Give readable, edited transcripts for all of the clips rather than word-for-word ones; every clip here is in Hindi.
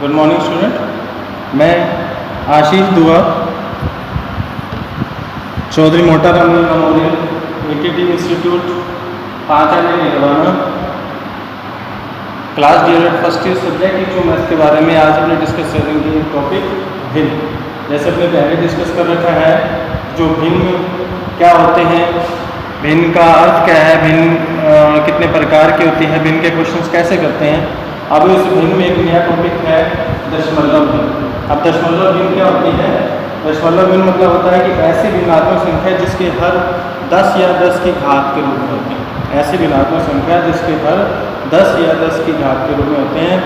गुड मॉर्निंग स्टूडेंट, मैं Ashish Dua Chaudhary Motaram memorial ETT institute 5 Narwana class ड्यूरेट फर्स्ट ईयर सब्जेक्ट जो मैथ के बारे में आज हमने डिस्कस करेंगे टॉपिक भिन्न। जैसे हमने पहले डिस्कस कर रखा है जो भिन्न क्या होते हैं, भिन्न का अर्थ क्या है, भिन्न कितने प्रकार की होती है, भिन्न के क्वेश्चंस कैसे करते हैं। अब इस भिन्न में एक नया टॉपिक है दशमलव भिन्न। अब दशमलव भिन्न क्या होती है? दशमलव भिन्न मतलब होता है कि ऐसी भिन्नात्मक संख्या जिसके हर 10 या 10 की घात के रूप में होती है। ऐसी भिन्नात्मक संख्या जिसके हर 10 या 10 की घात के रूप में होते हैं।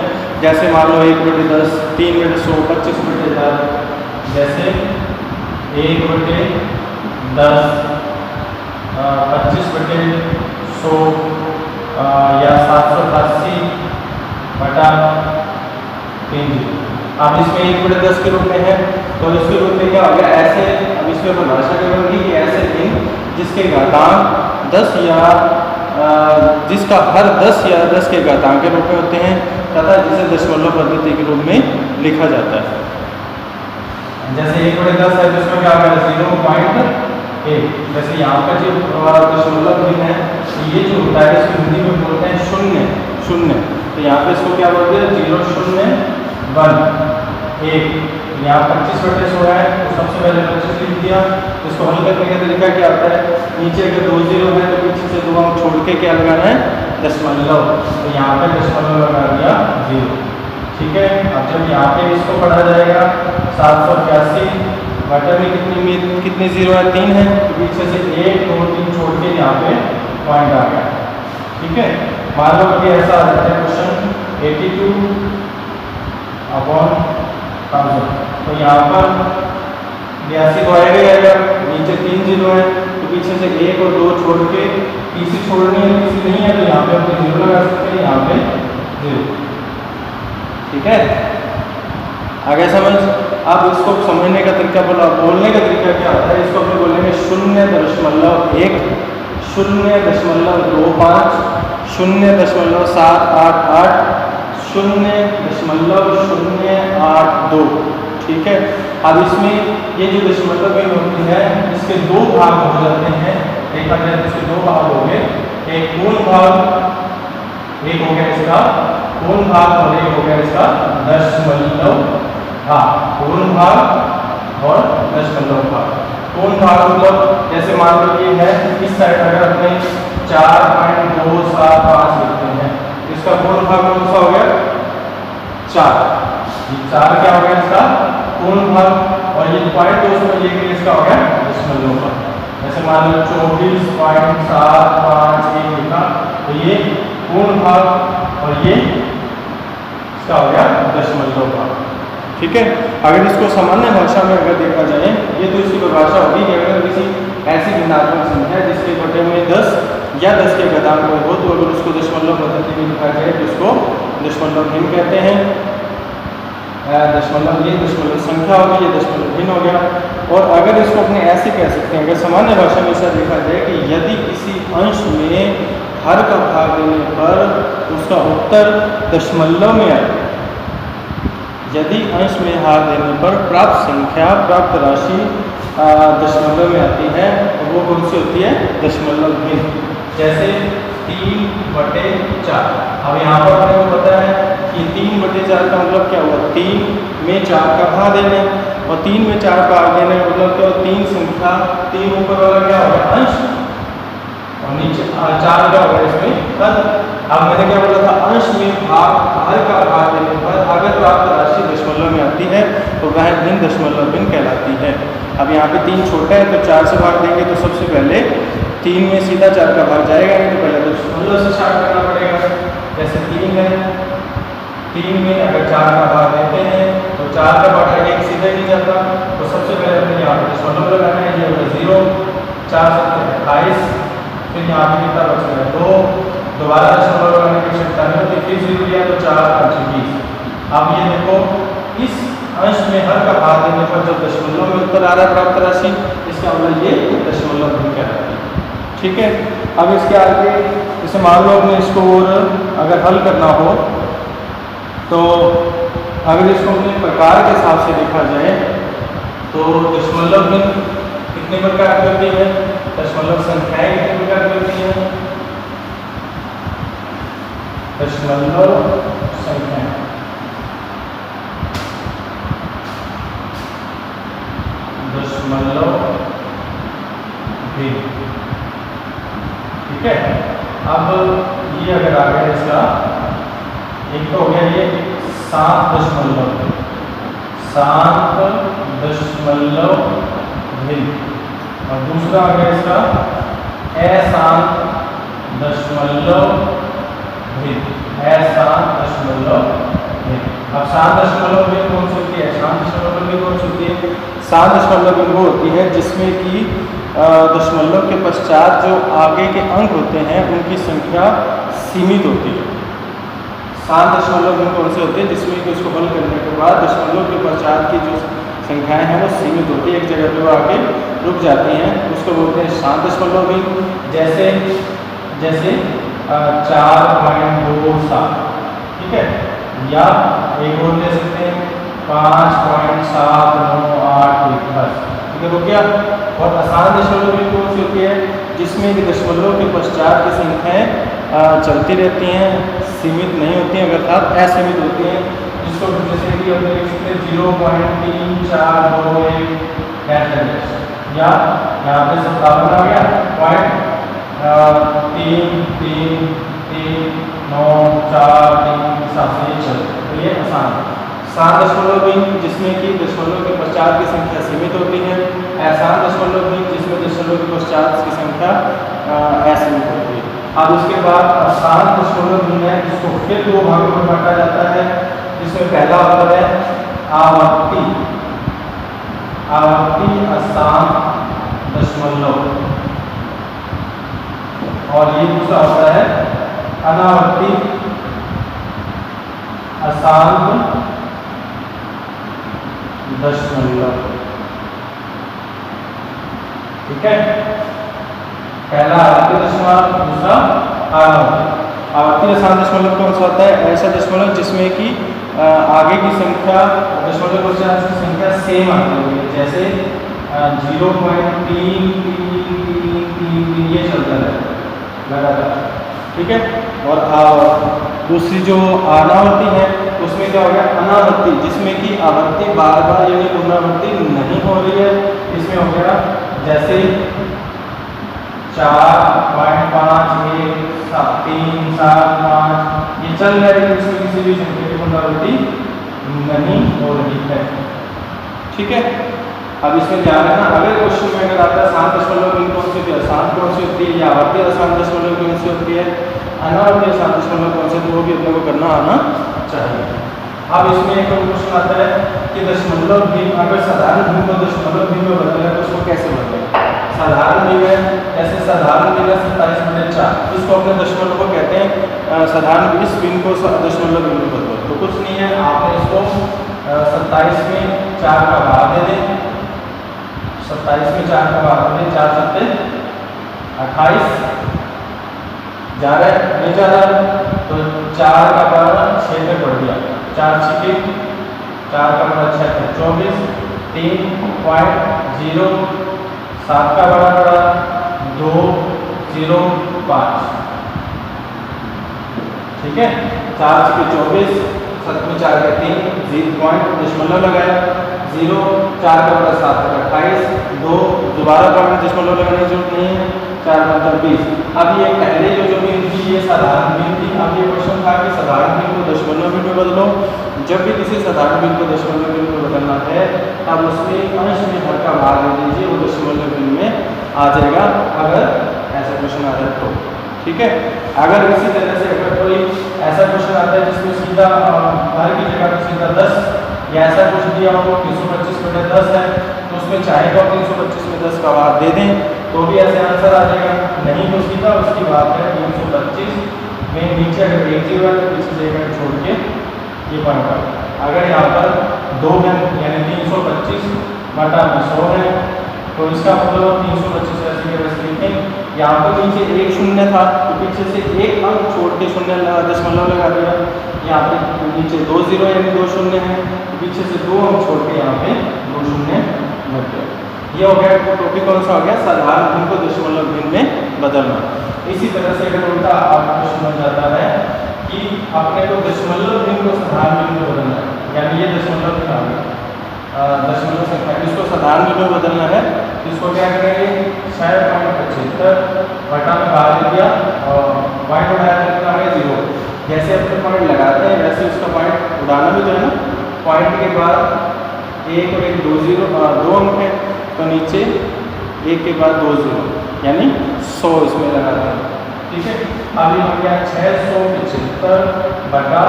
जैसे मान लो 1/10, 3/100, 25/1000। जैसे 1/10, 25/100 या 788/3। अब इसमें 1/10 के रूप में है तो इसके रूप में क्या होगा? ऐसे अब इसमें परिभाषा करूँगी कि ऐसे भिन्न जिसके घातांक 10 या जिसका हर 10 या 10 के घातांक के रूप में होते हैं तथा जिसे दशमलव पद्धति के रूप में लिखा जाता है। जैसे 1/10 है तो इसमें क्या होगा? 0.1। जैसे यहाँ पर जो दशमलव भिन्न है तो ये जो होता है इसको हिंदी में बोलते हैं शून्य शून्य। तो यहाँ पे इसको क्या बोलते हैं? 0, 0, 1, 1। यहाँ 25/100 है तो सबसे पहले 25 लिख दिया। तो इसको हल करने का तरीका क्या होता है? नीचे अगर 2 0 है तो पीछे से 2 हम छोड़ के क्या लगाना है? दशमलव। तो यहाँ पे दशमलव लगा दिया 0। ठीक है। अब जब यहाँ पे इसको पढ़ा जाएगा 781 बटे में कितने 0 है? 3 है तो पीछे से 1 2 3 छोड़ के यहाँ पे पॉइंट आ गया। ठीक है। मान लो कि ऐसा आ जाता है क्वेश्चन 82/1000। तो यहाँ पर 82 तो आएगा ही आएगा। नीचे 3 0 है तो पीछे से 1 और 2 छोड़ के तीसरी छोड़नी है, तीसरी नहीं है तो यहाँ पे हम 0 लगा सकते हैं, यहाँ पे 0। ठीक है। आगे समझ। अब इसको समझने का तरीका बोलने का तरीका क्या होता है? इसको अपने बोलेंगे 0.1, 0.25, 0.788, 0.082। ठीक है। अब इसमें ये जो दशमलव भिन्न होती है इसके 2 भाग हो जाते हैं। देखा जाए तो इसके 2 भाग हो गए, एक पूर्ण भाग, एक हो गया इसका पूर्ण भाग और एक हो गया इसका दशमलव भाग। पूर्ण भाग और दशमलव भाग। पूर्ण भाग मतलब जैसे मान लो ये है इस साइड अगर अपने 4.275 लिखते हैं इसका पूर्ण भाग कौन सा हो गया? 4। ये 4 क्या हो गया? इसका पूर्ण भाग। और ये 0.2 लेके इसका हो गया दशमलव भाग। जैसे मान लो 24.751 लिखा तो ये पूर्ण भाग और ये इसका हो गया दशमलव भाग। ठीक है। अगर इसको सामान्य भाषा में अगर देखा जाए ये तो इसकी परिभाषा होगी कि अगर किसी ऐसी भिन्नात्मक संख्या जिसके बटे में 10 या 10 के घातांक हो तो अगर उसको दशमलव पद्धति में लिखा जाए तो उसको दशमलव भिन्न कहते हैं। दशमलव ये दशमलव संख्या होगी, ये दशमलव भिन्न हो गया। और अगर इसको अपने ऐसे कह सकते हैं, अगर सामान्य भाषा में ऐसा देखा जाए कि यदि किसी अंश में हर का भाग देने पर उसका उत्तर दशमलव में आए, यदि अंश में हार देने पर प्राप्त संख्या प्राप्त राशि दशमलव में आती है तो वो कौन सी होती है? दशमलव भिन्न। जैसे 3/4। अब यहाँ पर अपने को पता है कि 3/4 का मतलब क्या हुआ? 3 में 4 का भाग देने और 3 में 4 का भाग देने मतलब क्या? 3 संख्या 3 ऊपर वाला क्या होगा? अंश और नीचे 4 का होगा इसमें पद। अब मैंने क्या बोला था? अंश में भाग हर का भाग देने पर अगर प्राप्त राशि दशमलव में आती है तो वह भिन्न दशमलव भिन्न कहलाती है। अब यहाँ पे 3 छोटा है तो 4 से भाग देंगे तो सबसे पहले 3 में सीधा 4 का भाग जाएगा नहीं तो पहले दशमलव से स्टार्ट करना पड़ेगा। जैसे 3 है, 3 में अगर 4 का भाग देते हैं तो 4 का भाग एक सीधा ही नहीं जाता तो सबसे पहले अपने यहाँ पर दशमलव लगाना है। ये होगा 0, 4 7 28। फिर यहाँ पे कितना बच गया? 2। दोबारा दशमलव लगाने की आवश्यकता नहीं होती, फिर 0 लिया तो 4 5 20। अब ये देखो इस अंश में हर का भाग देने पर जब दशमलव में उत्तर आ रहा है प्राप्त राशि इसका मतलब ये दशमलव भिन्न कहलाती है। ठीक है। अब इसके आगे जैसे मान लो अपने इसको और अगर हल करना हो तो अगर इसको अपने प्रकार के हिसाब से देखा जाए तो दशमलव भिन्न कितने प्रकार की होती है, दशमलव संख्याएं कितने प्रकार की होती है, दशमलव संख्याएं दशमलव भिन्न। ठीक है, अब ये अगर आ गया इसका एक तो हो गया ये 7 दशमलव भिन्न और दूसरा आ गया इसका अशांत दशमलव भिन्न। अब 7 दशमलव भिन्न कौन सी होती है, अशांत दशमलव भिन्न कौन सी होती है, 7 दशमलव भिन्न वो होती है जिसमें कि दशमलव के पश्चात जो आगे के अंक होते हैं उनकी संख्या सीमित होती है। 7 दशमलव भिन्न कौन से होते हैं जिसमें कि उसको हल करने के बाद दशमलव के पश्चात की जो संख्याएं हैं वो सीमित होती है, एक जगह पे वो आके रुक जाती हैं, उसको बोलते हैं 7 दशमलव भिन्न। जैसे 4.27, ठीक है, या एक और ले सकते हैं 5.798 बस, ठीक है, रुक गया। और अशांत दशमलव भिन्न कौन सी होती है जिसमें कि दशमलव के पश्चात की संख्याएं चलती रहती हैं, सीमित नहीं होती हैं, अर्थात असीमित होती हैं, जिसको जैसे कि हम लिख सकते हैं 0.3421 या यहाँ पे 57 आ गया 0.333943 हिसाब से चल, तो ये आसान। 7 दशमलव भिन्न जिसमें कि दशमलव के पश्चात की संख्या सीमित होती है, अशांत दशमलव भिन्न जिसमें दशमलव के पश्चात की संख्या असीमित होती है। अब उसके बाद अशांत दशमलव भिन्न है जिसको फिर 2 भागों में बांटा जाता है, जिसमें पहला होता है आवर्ती अशांत दशमलव और ये दूसरा होता है अनावर्ती अशांत दशमलव। ठीक है, पहला आवर्ती दशमलव, दूसरा अनावर्ती। आवर्ती अशांत दशमलव कौन सा होता है, ऐसा दशमलव जिसमें कि आगे की संख्या दशमलव की संख्या सेम आती है, जैसे 0.3333 ये चलता है लगातार। ठीक है, और दूसरी जो अनावर्ती है उसमें क्या हो गया अनावर्ती, जिसमें कि आवर्ती बार बार यानी पुनरावृत्ति नहीं हो रही है, इसमें हो गया जैसे 4.517375 ये चल रहा है, लेकिन इसमें किसी भी संख्या की पुनरावृत्ति नहीं हो रही है। ठीक है, अब इसमें ध्यान रखना, अगर क्वेश्चन में अगर आता है अशांत दशमलव भिन्न कौन सी होती है, अशांत कौन सी होती है, या आवर्ती अशांत दशमलव कौन सी होती है, अनावर्ती अशांत दशमलव कौन सी, तो वो भी अपने को करना आना चाहिए। अब इसमें एक और क्वेश्चन आता है कि दशमलव भिन्न अगर साधारण भिन्न को दशमलव भिन्न में बदलना है तो उसको कैसे बदलें। साधारण भिन्न है, जैसे साधारण भिन्न 27/4, इसको अपने दशमलव को कहते हैं साधारण इस भिन्न को दशमलव भिन्न में बदलो, तो कुछ नहीं है, आपने इसको 27 में 4 का भाग दे दें, 27 में 4 का भाग दे दें, 4 7 28 जा रहा है नहीं जा रहा, तो 4 का बराबर 6 पे बढ़ गया, 4 6 4 का बड़ा 6 24 3.0 7 का बड़ा 205। ठीक है, 4 6 24 7 में 4 का 3 दशमलव लगाया 0 4 का बड़ा 7 का 28 2 दोबारा पॉइंट दशमलव लगाने की जरूरत नहीं है, 4 5 20। अब ये पहले जो भिन्न थी ये साधारण भिन्न थी, अब ये क्वेश्चन था कि साधारण भिन्न को दशमलव भिन्न में बदलो। जब भी किसी साधारण भिन्न को दशमलव भिन्न में बदलना है तब उसमें अंश में हर का भाग दे दीजिए, वो दशमलव भिन्न में आ जाएगा, अगर ऐसा क्वेश्चन आ जाए तो। ठीक है, अगर इसी तरह से अगर कोई ऐसा क्वेश्चन आता है जिसमें सीधा हर की जगह पर सीधा 10 या ऐसा कुछ दिया हो 325/10 है, तो उसमें चाहे तो 325 में 10 का भाग दे दें तो भी ऐसे आंसर आ जाएगा, नहीं तो सीधा उसकी बात है 325 में नीचे अगर 1 0 है तो पीछे जगह छोड़ के ये पॉइंट है। अगर यहाँ पर 2 है यानी 325/100 है, तो इसका मतलब 325 ऐसे के वैसे लिखें, यहाँ पर नीचे 1 0 था तो पीछे से 1 अंक छोड़ के 0 दशमलव लगा दिया, यहाँ पे नीचे 2 जीरो यानी 2 शून्य है, पीछे से 2 हम छोड़ के यहाँ पे 2 शून्य लग गया। ये हो गया टॉपिक कौन सा हो गया, साधारण भिन्न को दशमलव भिन्न में बदलना। इसी तरह से अगर उल्टा आपको प्रश्न बन जाता है कि अपने को दशमलव भिन्न को साधारण भिन्न में बदलना है, यानी ये दशमलव भिन्न आ गया, दशमलव संख्या इसको साधारण भिन्न में बदलना है, इसको क्या करेंगे 6.75 बटा में भाग दिया और पॉइंट उठाया तो कितना है 0। जैसे अपने पॉइंट लगाते हैं वैसे उसका पॉइंट उड़ाना भी जो है ना, पॉइंट के बाद 1 और 1 2 अंक है तो नीचे 1 के बाद 2 जीरो यानी 100 इसमें लगाते हैं। ठीक है, अब ये हो गया 675 बटा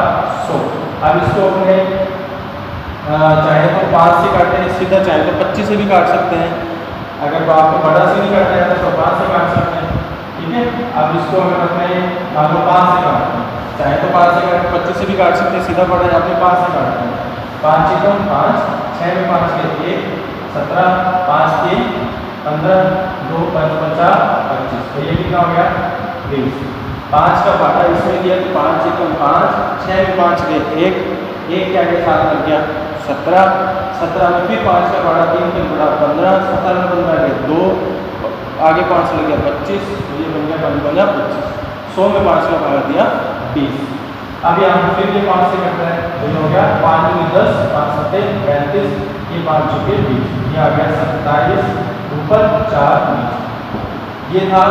100। अब इसको अपने चाहे तो 5 से काटें सीधा, चाहे तो 25 से भी काट सकते हैं। अगर आपको बड़ा से नहीं काटना है तो 5 से काट सकते हैं। ठीक है, अब इसको अगर अपने मान लो 5 से काटते हैं, चाहे तो 5 से काट 25 से भी काट सकते हैं, सीधा पड़ा है आपने 5 से काटते हैं। 5 एकम 5, 6 में 5 के 1 17, 5 के 15, 2 5 50 25, तो ये कितना हो गया 20। 5 का बाटा इसमें दिया तो 5 एकम 5, 6 में 5 के 1 के आगे 7 लग गया 17, 17 में फिर 5 का बाड़ा 3 के बड़ा 15, 17 में 15 के 2 आगे 5 लग गया 25, तो ये बन गया 5 25। 100 में 5 का बाड़ा दिया 20। अब यहाँ फिर ये 5 से कटता है तो ये हो गया 5 में 10, 5 7 35, ये 5 चुके 20, ये आ गया 27 ऊपर 4 नीचे। ये था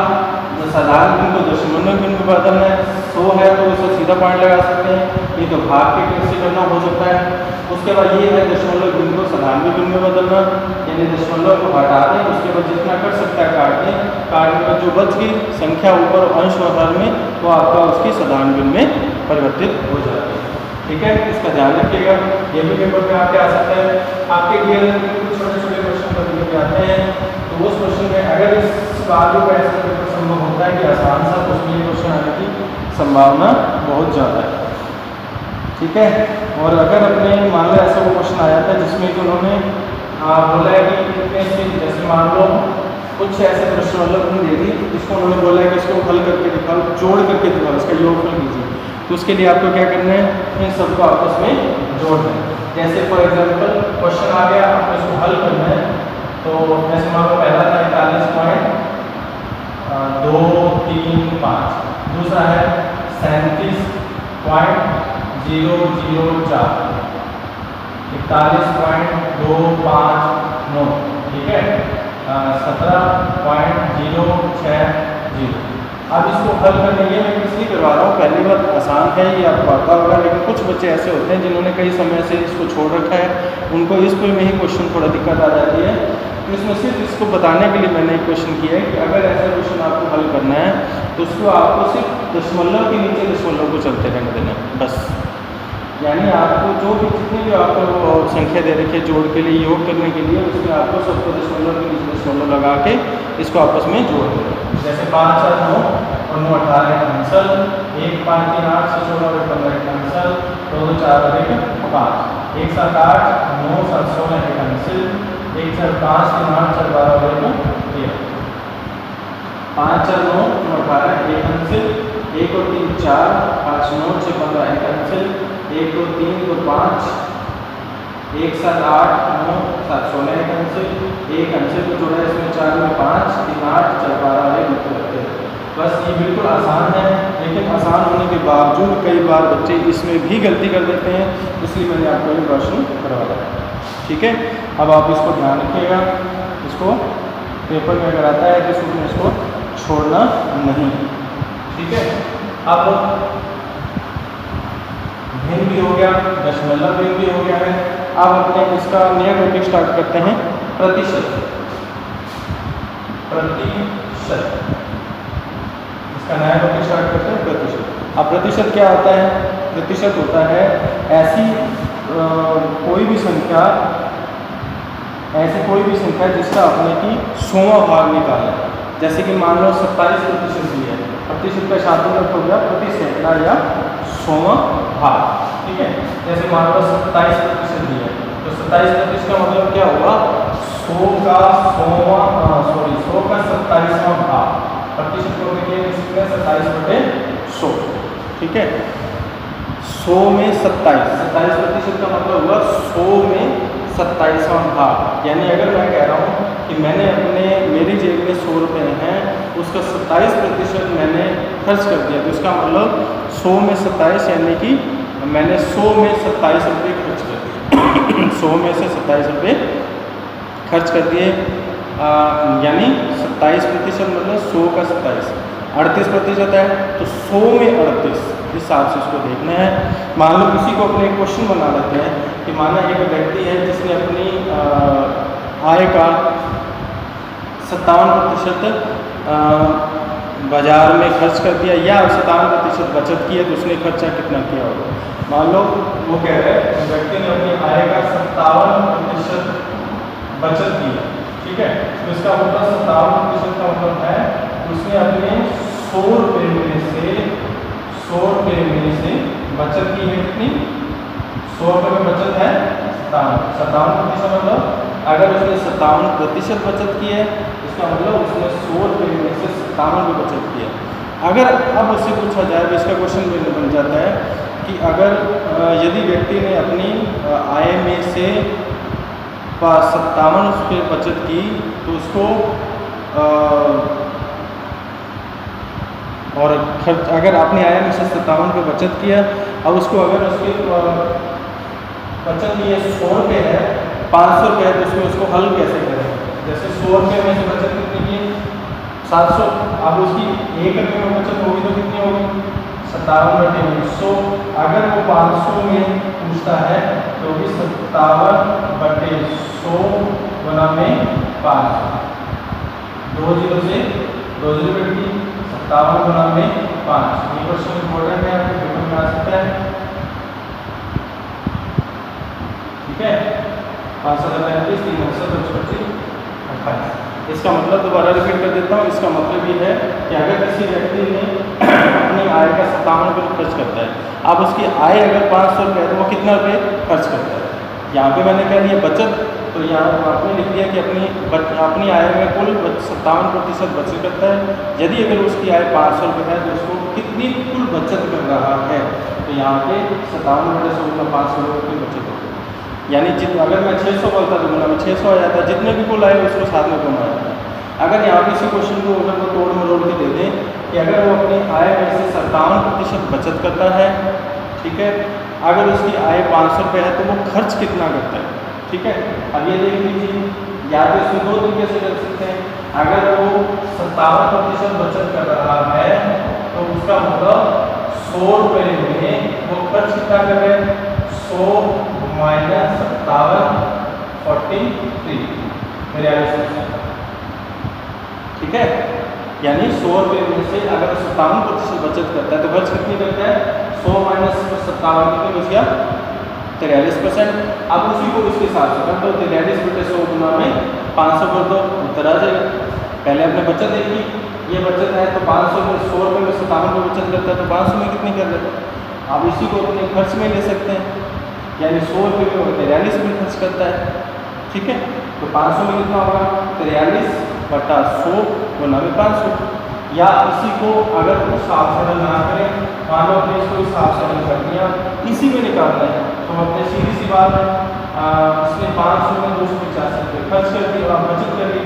साधारण भिन्न को दशमलव भिन्न में बदलना है। 100 है तो उसको सीधा पॉइंट लगा सकते हैं, ये तो भाग के कैसे करना हो सकता है। उसके बाद ये है दशमलव भिन्न को साधारण भिन्न में बदलना, यानी दशमलव को हटा दें, उसके बाद जितना कर सकता है काट दें, काटने में जो बच गई संख्या ऊपर अंश और हर में वो आपका उसकी साधारण भिन्न में परिवर्तित हो जाती है। ठीक है, इसका ध्यान रखिएगा, ये भी पेपर में आपके आ सकता है। आपके क्लियर छोटे छोटे क्वेश्चन कभी कभी आते हैं, तो उस क्वेश्चन में अगर इस बात को ऐसा पेपर संभव होता है कि आसान सा, तो उसमें ये क्वेश्चन आने की संभावना बहुत ज़्यादा है। ठीक है, और अगर अपने मान लो ऐसा वो क्वेश्चन आया था जिसमें कि उन्होंने बोला है कि कितने से, जैसे मान लो कुछ ऐसे प्रश्न मतलब दे दी जिसको उन्होंने बोला है कि इसको हल करके दिखाओ, जोड़ करके दिखाओ, इसका योगफल कीजिए। तो उसके लिए आपको क्या करना है, इन सबको आपस में जोड़ना है। जैसे फॉर एग्जांपल क्वेश्चन आ गया, आपको इसको हल करना है, तो जैसे मान लो पहला था 41.235, दूसरा है 37.004, 41.259, ठीक है, 17.060। अब इसको हल करने के लिए मैं इसलिए करवा रहा हूँ, पहली बात आसान है, ये आपको आता होगा, लेकिन कुछ बच्चे ऐसे होते हैं जिन्होंने कई समय से इसको छोड़ रखा है, उनको इस पर में ही क्वेश्चन थोड़ा दिक्कत आ जाती है। तो इसमें सिर्फ इसको बताने के लिए मैंने एक क्वेश्चन किया है कि अगर ऐसा क्वेश्चन आपको हल करना है तो उसको आपको सिर्फ दशमलव के नीचे दशमलव को चलते रहने देना बस। यानी आपको जो भी जितनी भी आपको संख्या दे रखी है जोड़ के लिए, योग करने के लिए, उसमें आपको सबको दशमलव के नीचे दशमलव लगा के इसको आपस में जोड़ देना। जैसे 5 4 9 और 9 18 कैंसल, 1 5 3 8 6 16 15 कैंसल, 2 2 4 और 1 5, 1 7 8 9 7 16 कैंसल, 1 4 5 3 8 4 12 और 1 13, 5 4 9 18 1 कैंसल, 1 और 3 4 5 9 6 15 कैंसल, 1 2 3 2 5, 1 7 8 9 7 16 कैंसिल, 1 कैंसिल को जोड़ा इसमें 4 में 5 3 8 4 12 है करते हैं। बस ये बिल्कुल आसान है, लेकिन आसान होने के बावजूद कई बार बच्चे इसमें भी गलती कर देते हैं, इसलिए मैंने आपको ये रोशन करवाया। ठीक है, अब आप इसको ध्यान रखिएगा, इसको पेपर में अगर आता है तो इसमें इसको छोड़ना नहीं। ठीक है, अब भिन्न भी हो गया, दशमलव भिन्न भी हो गया है। अब अपने इसका नया टॉपिक स्टार्ट करते हैं, प्रतिशत। प्रतिशत इसका नया टॉपिक स्टार्ट करते हैं, प्रतिशत। अब प्रतिशत क्या होता है? प्रतिशत होता है ऐसी कोई भी संख्या जिसका अपने की 100वां भाग निकाला। जैसे कि मान लो 27% दिया है, प्रतिशत का शाब्दिक अर्थ हो गया प्रति सैकड़ा या 100वां भाग। ठीक है, जैसे मान लो 27% दिया है, तो 27% का मतलब क्या हुआ? 100 का 27वां भाग। प्रतिशत को देखिए 27/100। ठीक है, 100 में 27% का मतलब हुआ 100 में 27वां भाग। यानी अगर मैं कह रहा हूँ कि मैंने मेरी जेब में 100 रुपये हैं, उसका 27% मैंने खर्च कर दिया, तो इसका मतलब 100 में 27 यानी कि मैंने 100 में 27 रुपये खर्च कर दिए 100 में से 27 रुपये खर्च कर दिए, यानी 27% मतलब 100 का 27 38% है, तो 100 में 38 इस हिसाब से उसको देखना है। मान लो किसी को अपने क्वेश्चन बना लेते हैं कि माना एक व्यक्ति है जिसने अपनी आय का 57% बाजार में खर्च कर दिया या 57% बचत की है, तो उसने खर्चा कितना किया होगा। मान लो वो कह रहे हैं व्यक्ति ने अपनी आय का 57% बचत की है, ठीक है, तो इसका मतलब 57% का मतलब है उसने अपने 100 रुपये में से बचत की है। कितनी? 100 रुपये में बचत है 57%। मतलब अगर उसने 57% बचत की है, इसका मतलब उसने 100 रुपये में से 57 रुपये बचत की है। अगर अब उससे पूछा जाए तो इसका क्वेश्चन बन जाता है कि अगर यदि व्यक्ति ने अपनी आय में से 57 रुपये बचत की, तो उसको और खर्च अगर आपने आय में से 57 रुपये बचत किया, अब उसको अगर उसकी बचत की 100 रुपये है, 500 रुपये है, तो उसमें उसको हल कैसे करें। जैसे 100 रुपये में से बचत कितनी की 700, अब उसकी 1 रुपये में बचत होगी तो कितनी होगी 57/100। अगर वो 500 में पूछता है तो भी 57/100 गुना में 500, 2 जीरो से 2 जीरो कट गई, 57 गुना में 5। ये क्वेश्चन इंपॉर्टेंट है, आपके पेपर में आ सकता है, ठीक है। 535 3 28। इसका मतलब दोबारा रिपीट कर देता हूँ। इसका मतलब ये है कि अगर किसी व्यक्ति ने अपनी आय का 57 रुपये खर्च करता है, अब उसकी आय अगर 500 रुपये है तो वो कितना रुपये खर्च करता है। यहाँ पे मैंने कह दिया बचत, तो यहाँ आपने लिख दिया कि अपनी आय में कुल 57% बचत करता है। यदि अगर उसकी आय 500 रुपये है तो उसको कितनी कुल बचत कर रहा है, तो यहाँ पे 57/100 का 500 रुपये की बचत होगी। यानी अगर मैं 600 बोलता तो गुना में 600 आ जाता, जितने भी कुल आए उसको साथ में गुना आ जाता। अगर यहाँ पे इसी क्वेश्चन को अगर वो तोड़ मरोड़ के दे दें कि अगर वो अपनी आय में से 57% बचत करता है, ठीक है, अगर उसकी आय 500 रुपये है तो वो खर्च कितना करता है, ठीक है। अब ये देख लीजिए, या तो इसमें 2 तरीके से कर सकते हैं। अगर वो 57% बचत कर रहा है तो उसका मतलब 100 रुपये में वो खर्च कितना कर रहे हैं, 100 माइनस 57 43, ठीक है। यानी 100 रुपये में से अगर 57% बचत करता है तो खर्च कितनी करता है, 100 माइनस 57 कितनी बच गया 43%। अब उसी को इसके साथ से कर दो, 43/100 गुना में 500 कर दो, उत्तर आ जाएगा। पहले आपने बचत देखी, ये बचत है तो 500 में 100 रुपये में 57 रुपये बचत करता है तो 500 में कितनी कर रहे हैं। आप इसी को अपने खर्च में ले सकते हैं, यानी 100 रुपये में 43 रुपये खर्च करता है, ठीक है। तो 500 में कितना होगा 43/100 गुना में 500। या इसी को अगर कुछ साफ सरल ना करें, मान लो अपने इसको साफ सरल कर दिया, इसी में निकालना है तो अपने सीधी सी बात है, इसने 500 में 285 रुपये खर्च कर दी और बचत कर दी,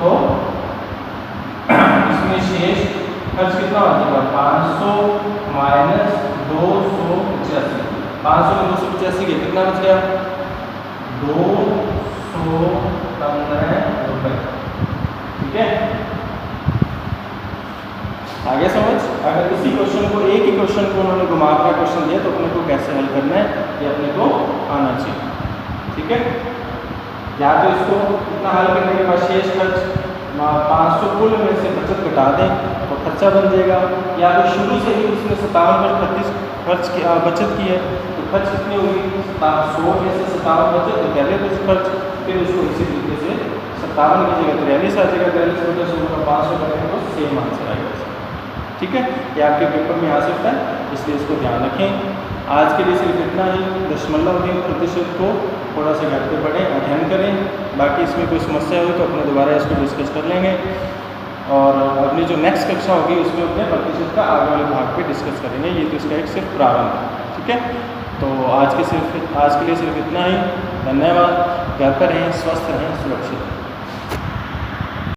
तो इसमें शेष खर्च कितना हो जाएगा 500 माइनस 285। 500 में 285 के कितना बच गया 215 रुपये, ठीक है। आगे समझ। अगर इसी क्वेश्चन को एक ही क्वेश्चन को उन्होंने घुमा कर क्वेश्चन दिया तो अपने को कैसे हल करना है ये अपने को आना चाहिए, ठीक है। या तो इसको इतना हल करने के बाद शेष खर्च 500 कुल में से बचत घटा दें तो खर्चा बन जाएगा, या तो शुरू से ही उसने 57/36 खर्च की बचत की है तो खर्च कितनी होगी 100 में से 57 बचत तो पहले कुछ खर्च, फिर उसको इसी तरीके से 57 की जगह 43 आ जाएगा, 43/100 का 500 करेंगे तो सेम आंसर आएगा, ठीक है। ये आपके पेपर में आ सकता है, इसलिए इसको ध्यान रखें। आज के लिए सिर्फ इतना ही। दशमलव हीन प्रतिशत को थोड़ा सा घर पे पढ़ें, अध्ययन करें। बाकी इसमें कोई समस्या हुई तो अपने दोबारा इसको डिस्कस कर लेंगे, और अपनी जो नेक्स्ट कक्षा होगी उसमें अपने प्रतिशत का आगे वाले भाग पे डिस्कस करेंगे। ये तो इसका एक सिर्फ प्रारंभ है। ठीक है। तो आज के लिए सिर्फ इतना ही। धन्यवाद। घर पर रहें, स्वस्थ रहें, सुरक्षित रहें।